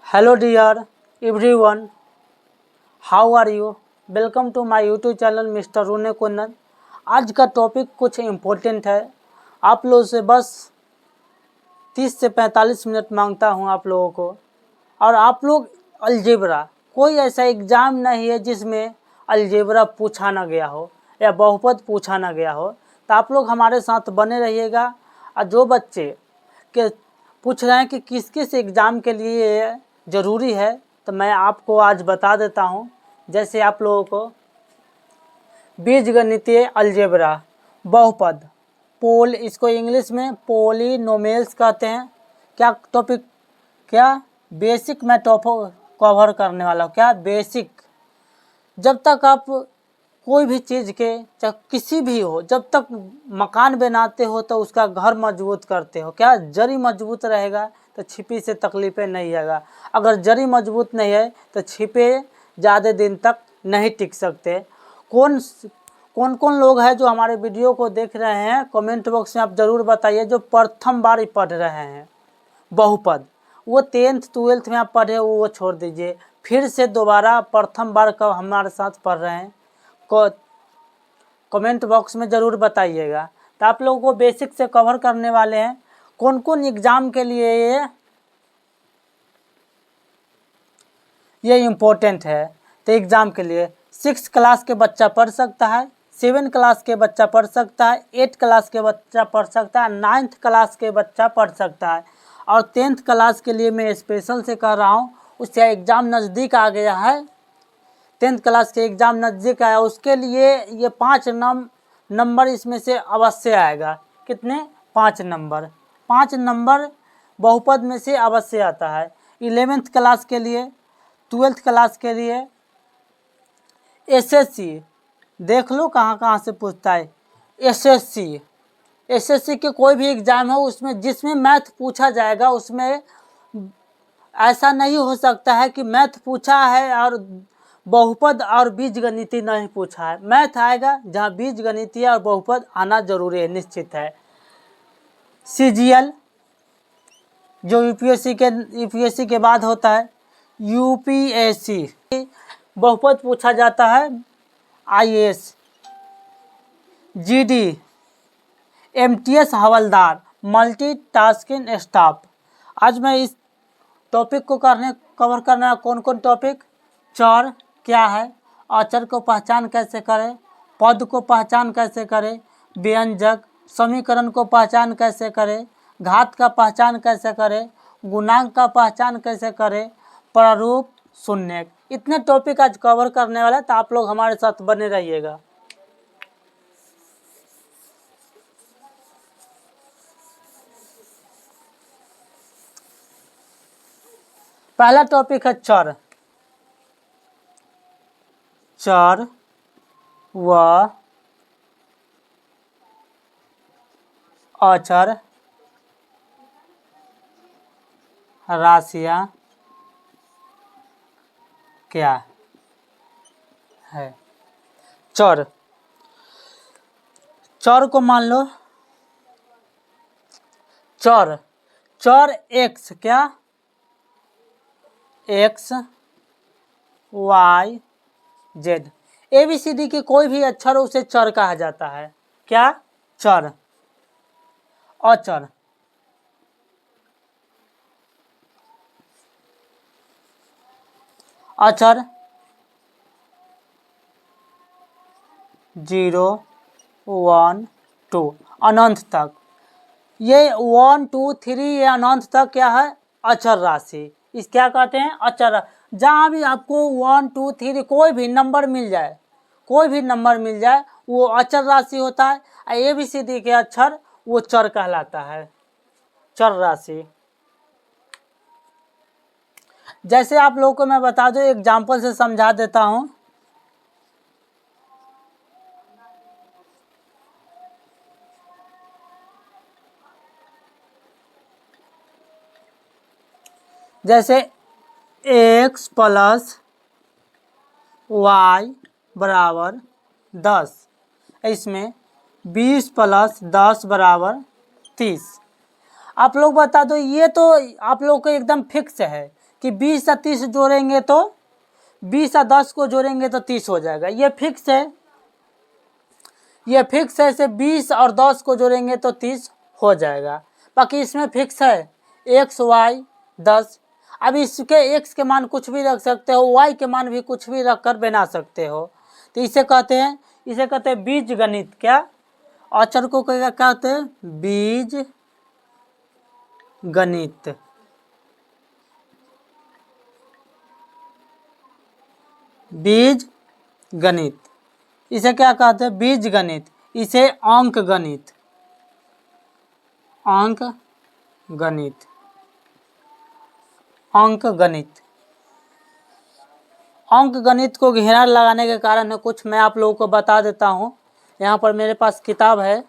Hello dear everyone, how are you? Welcome to my YouTube channel Mr. रोने कुन्नन। आज का topic कुछ important है। आप लोगों से बस 30 से 45 मिनट मांगता हूं आप लोगों को। और आप लोग अलजेब्रा, कोई ऐसा एग्ज़ाम नहीं है जिसमें अलजेब्रा पूछा ना गया हो या बहुपद पूछा ना गया हो। तो आप लोग हमारे साथ बने रहिएगा। और जो बच्चे के पूछ रहे हैं कि किस किस एग्ज़ाम के लिए ज़रूरी है, तो मैं आपको आज बता देता हूं। जैसे आप लोगों को बीजगणितीय अलजेब्रा, बहुपद, पोल, इसको इंग्लिश में पोलिनोमियल्स कहते हैं। क्या टॉपिक, क्या बेसिक मैं कवर करने वाला हूँ। क्या बेसिक, जब तक आप कोई भी चीज़ के, चाहे किसी भी हो, जब तक मकान बनाते हो तो उसका घर मजबूत करते हो। क्या जड़ी मजबूत रहेगा तो छिपी से तकलीफ़ें नहीं आएगा। अगर जड़ी मजबूत नहीं है तो छिपे ज़्यादा दिन तक नहीं टिक सकते। कौन कौन लोग हैं जो हमारे वीडियो को देख रहे हैं, कमेंट बॉक्स में आप ज़रूर बताइए। जो प्रथम बार पढ़ रहे हैं बहुपद, वो 10th 12th में आप पढ़े वो छोड़ दीजिए। फिर से दोबारा प्रथम बार कब हमारे साथ पढ़ रहे हैं को कमेंट बॉक्स में ज़रूर बताइएगा। तो आप लोगों को बेसिक से कवर करने वाले हैं। कौन कौन एग्ज़ाम के लिए ये इम्पोर्टेंट है। तो एग्ज़ाम के लिए 6 क्लास के बच्चा पढ़ सकता है, 7 क्लास के बच्चा पढ़ सकता है, 8 क्लास के बच्चा पढ़ सकता है, 9th क्लास के बच्चा पढ़ सकता है। और 10th क्लास के लिए मैं स्पेशल से कर रहा हूँ। उससे एग्ज़ाम नज़दीक आ गया है, 10th क्लास के एग्ज़ाम नज़दीक आया, उसके लिए ये 5 नंबर इसमें से अवश्य आएगा। कितने? 5 नंबर। 5 नंबर बहुपद में से अवश्य आता है। 11th क्लास के लिए, 12th क्लास के लिए, एसएससी देख लो कहाँ कहाँ से पूछता है। एसएससी के कोई भी एग्ज़ाम हो उसमें, जिसमें मैथ पूछा जाएगा, उसमें ऐसा नहीं हो सकता है कि मैथ पूछा है और बहुपद और बीजगणितीय नहीं पूछा है। मैथ आएगा, जहाँ बीजगणितीय और बहुपद आना जरूरी है, निश्चित है। सीजीएल जो यूपीएससी के बाद होता है, यूपीएससी बहुपद पूछा जाता है। आईएएस, जीडी, एमटीएस हवलदार, मल्टीटास्किंग स्टाफ। आज मैं इस टॉपिक को कवर करना। कौन कौन टॉपिक? चर क्या है, अचर को पहचान कैसे करें, पद को पहचान कैसे करें, व्यंजक, समीकरण को पहचान कैसे करें, घात का पहचान कैसे करें, गुणांक का पहचान कैसे करें, प्रारूप, शून्य। इतने टॉपिक आज कवर करने वाला है, तो आप लोग हमारे साथ बने रहिएगा। पहला टॉपिक है चर। चर व अचर राशियां क्या है। चर को मान लो चर एक्स, क्या एक्स वाई जेड, ABCD के कोई भी अक्षर हो उसे चर कहा जाता है। क्या? चर। अचर, अचर 0 1 2 अनंत तक। ये 1 2 3 ये अनंत तक क्या है? अचर राशि। इस क्या कहते हैं? अचर। जहाँ भी आपको 1 2 3 कोई भी नंबर मिल जाए, वो अचर राशि होता है। ABCD के अक्षर वो चर कहलाता है, चर राशि। जैसे आप लोगों को मैं बता दूं, एग्जाम्पल से समझा देता हूं। जैसे x प्लस वाई बराबर 10, इसमें 20 प्लस 10 बराबर 30। आप लोग बता दो, ये तो आप लोग को एकदम फिक्स है कि 20 या 30 जोड़ेंगे तो 20 या 10 को जोड़ेंगे तो 30 हो जाएगा, ये फिक्स है, ये फिक्स है। इसे 20 और 10 को जोड़ेंगे तो 30 हो जाएगा। बाकी इसमें फिक्स है x y 10। अब इसके x के मान कुछ भी रख सकते हो, y के मान भी कुछ भी रख कर बना सकते हो। तो इसे कहते हैं बीज गणित। क्या अचर को क्या कहते हैं? बीज गणित। बीज गणित इसे क्या कहते हैं? बीज गणित। इसे अंक गणित, अंक गणित, अंक गणित। अंक गणित को घेरा लगाने के कारण है कुछ, मैं आप लोगों को बता देता हूँ। यहाँ पर मेरे पास किताब है,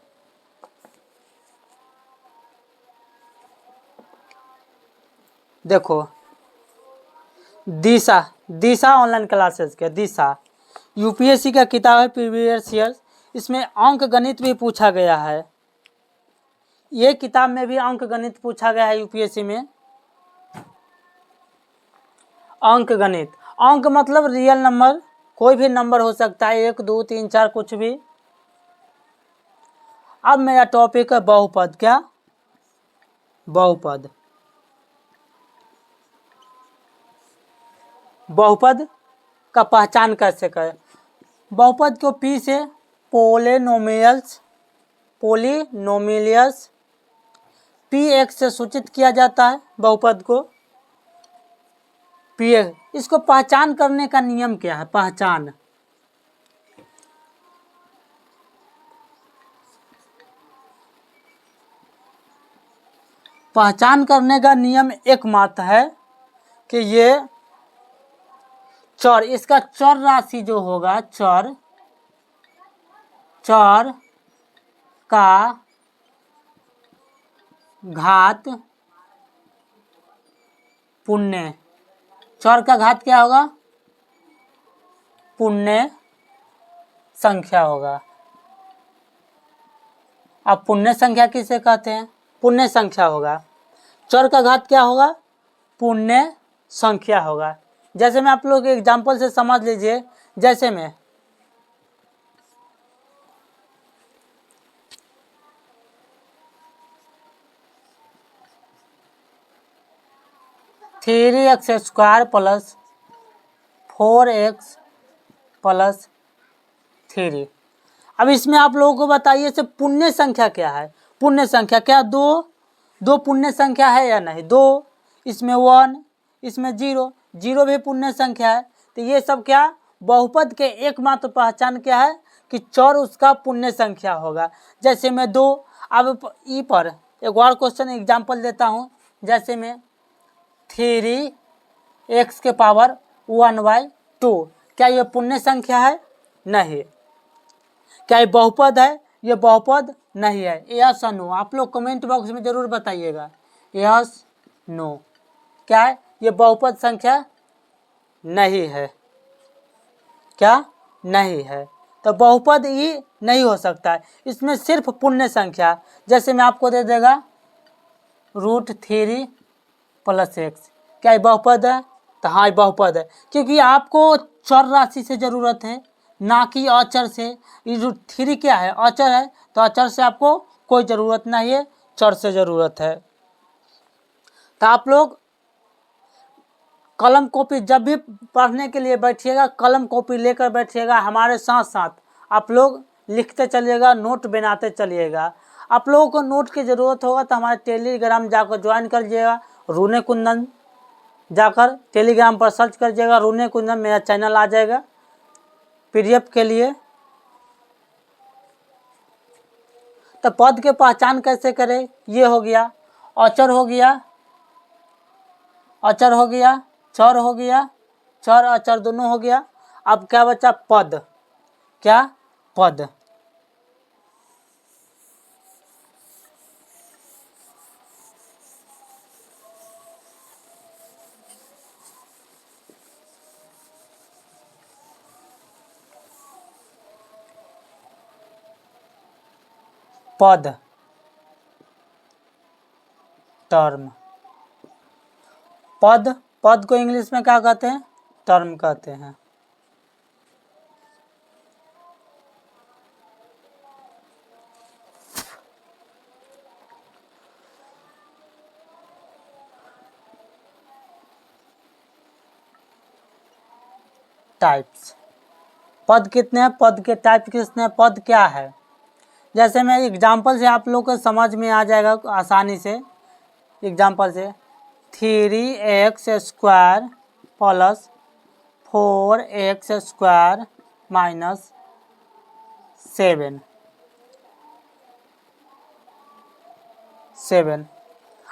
देखो, दिशा, दिशा ऑनलाइन क्लासेस के, दिशा यूपीएससी का किताब है, प्रीवियस ईयर। इसमें अंक गणित भी पूछा गया है, ये किताब में भी अंक गणित पूछा गया है यूपीएससी में। अंक गणित, अंक मतलब रियल नंबर, कोई भी नंबर हो सकता है, 1 2 3 4 कुछ भी। अब मेरा टॉपिक है बहुपद। क्या? बहुपद। बहुपद का पहचान कैसे करें? बहुपद को पी से पोलिनोमियल्स, पोलिनोमियल्स पी एक्स से सूचित किया जाता है बहुपद को, पी एक्स। इसको पहचान करने का नियम क्या है? पहचान, पहचान करने का नियम एकमात्र है कि ये चर, इसका चर राशि जो होगा, चर, चर का घात पुण्य, चर का घात क्या होगा? पुण्य संख्या होगा। अब पुण्य संख्या किसे कहते हैं? पुण्य संख्या होगा। चर का घात क्या होगा? पुण्य संख्या होगा। जैसे मैं आप लोग के एग्जाम्पल से समझ लीजिए, जैसे में 3x square plus 4x plus 3। अब इसमें आप लोगों को बताइए से पुण्य संख्या क्या है? पुण्य संख्या क्या? दो पुण्य संख्या है या नहीं? 2, इसमें 1, इसमें 0, 0 भी पुण्य संख्या है। तो ये सब क्या? बहुपद के एकमात्र पहचान क्या है? कि चर उसका पुण्य संख्या होगा। जैसे मैं 2, अब ई पर एक और क्वेश्चन एग्जाम्पल देता हूँ। जैसे मैं 3x के पावर 1/2, क्या ये पुण्य संख्या है? नहीं। क्या ये बहुपद है? ये बहुपद नहीं है। यस और नो, आप लोग कमेंट बॉक्स में जरूर बताइएगा, यस नो। क्या है? ये बहुपद संख्या नहीं है। क्या? नहीं है। तो बहुपद ही नहीं हो सकता है, इसमें सिर्फ पुण्य संख्या। जैसे मैं आपको दे देगा √3 + x, क्या ये बहुपद है? तो हाँ ये बहुपद है, क्योंकि आपको चर राशि से ज़रूरत है, ना कि अचर से। ये √3 क्या है? अचर है, तो अचर से आपको कोई ज़रूरत नहीं है, चर से ज़रूरत है। तो आप लोग कलम कॉपी जब भी पढ़ने के लिए बैठिएगा, कलम कॉपी लेकर बैठिएगा, हमारे साथ साथ आप लोग लिखते चलिएगा, नोट बनाते चलिएगा। आप लोगों को नोट की ज़रूरत होगा तो हमारे टेलीग्राम जाकर ज्वाइन कर लीजिएगा, रूने कुंदन जाकर टेलीग्राम पर सर्च करिएगा, रूने कुंदन मेरा चैनल आ जाएगा पीडीएफ के लिए। तो पद के पहचान कैसे करें? ये हो गया, अचर हो गया, अचर हो गया, चर हो गया, चर अचर दोनों हो गया। अब क्या बचा? पद। क्या? पद। पद, टर्म, पद पद को इंग्लिश में क्या कहते हैं? टर्म कहते हैं। टाइप्स, पद कितने हैं, पद के टाइप कितने हैं, पद क्या है? जैसे मैं एग्जांपल से आप लोग को समझ में आ जाएगा आसानी से। एग्जांपल से 3x² प्लस 4x² माइनस 7।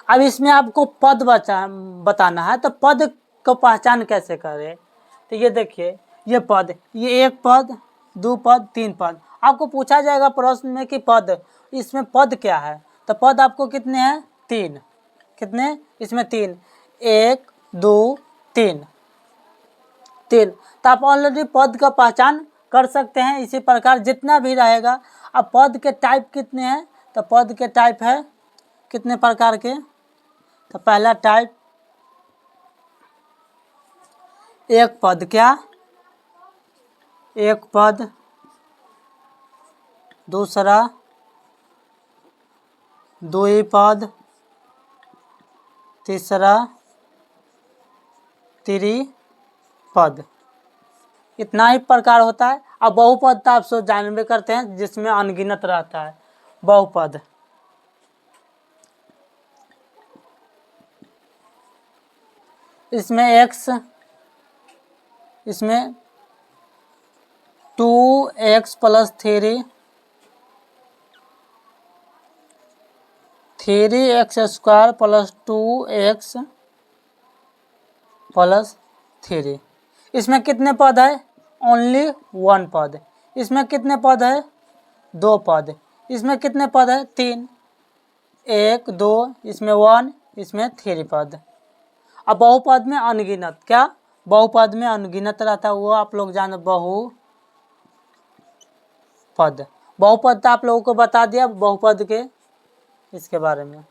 अब इसमें आपको पद बताना है, तो पद को पहचान कैसे करें? तो ये देखिए, ये पद, ये एक पद, दो पद, तीन पद। आपको पूछा जाएगा प्रश्न में कि पद, इसमें पद क्या है? तो पद आपको कितने हैं? 3। कितने? इसमें 3, 1 2 3 3। तो आप ऑलरेडी पद का पहचान कर सकते हैं। इसी प्रकार जितना भी रहेगा। अब पद के टाइप कितने हैं? तो पद के टाइप है कितने प्रकार के? तो पहला टाइप, एक पद, क्या? एक पद। दूसरा द्विपद। तीसरा त्रिपद। इतना ही प्रकार होता है। अब बहुपद तो आप सब जानबे करते हैं, जिसमें अनगिनत रहता है बहुपद। इसमें x, इसमें 2x plus 3, 3x² plus 2x plus 3। इसमें कितने पद है? ओनली 1 पद। इसमें कितने पद है? 2 पद। इसमें कितने पद है? 3, 1 2, इसमें 1, इसमें 3 पद। अब बहुपद में अनगिनत, क्या? बहुपद में अनगिनत रहता है, वो आप लोग जान, बहुपद। बहुपद तो आप लोगों को बता दिया बहुपद के इसके बारे में।